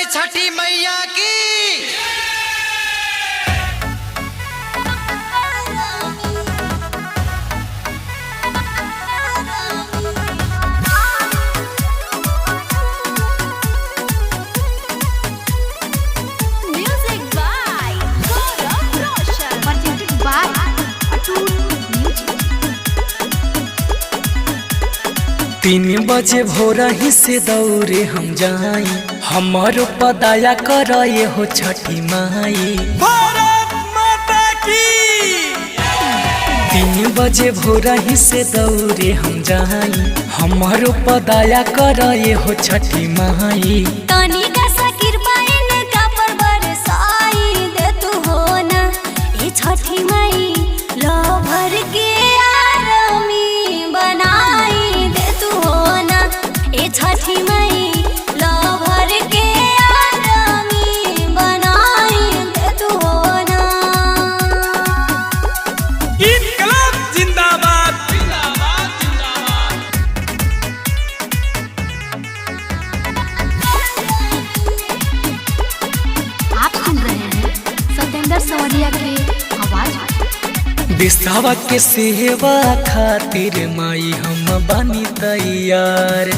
वाली छठी मैया की। तीन बजे भोर ही से दौड़े हम जाई, हमारो पदाया कर हो छठी माई। भारत माता की। 3 बजे भोर ही से दौड़े हम जाई, हमारो पदाया कर हो छठी माई। छठी माई लो भर के आरमी बनाई दे तू हो ना। ए छठी माई लो भर के आरमी बनाई दे तू हो ना। इनकलाब जिंदाबाद जिंदाबाद जिंदाबाद। आप सुन रहे हैं सत्येंद्र सवरिया की आवाज। दिशावा के सेवा खातिर माई हम बानी तैयार,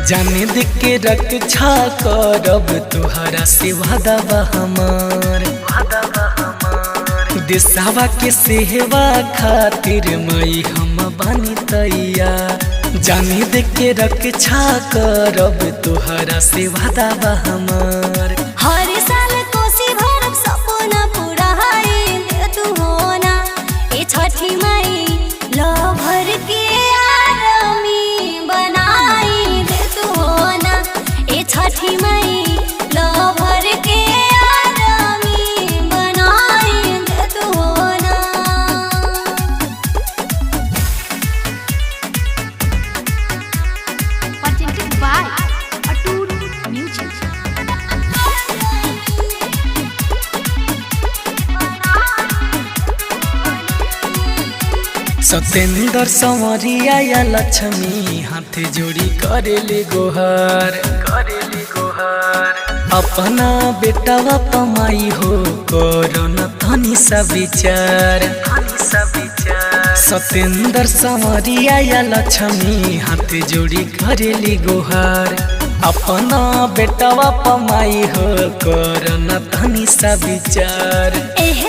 जाने दे के रक्षा करब तुहरा से वादा बा हमार। दिशावा के सेवा खातिर माई हम बानी तैयार, जाने दे के रक्षा करब तुहरा से वादा बा हमार। हर साल कोसी भरब सपना पूरा दे तू हो ना। ए छठी माई लो भर के आरमी बनाई दे तू हो ना। ए छठी माई लो भर के आरमी बनाई दे तू हो ना। Presented by Atul Music। Satyendra संवरिया या लक्ष्मी हाथ जोड़ी करेले गोहार, अपना बेटावा पमाई हो करन धनी सा विचार। सत्येंद्र संवरिया या लक्ष्मी हाथ जोड़ी करेले गोहार, अपना बेटावा पमाई हो करन धनी सा विचार। एह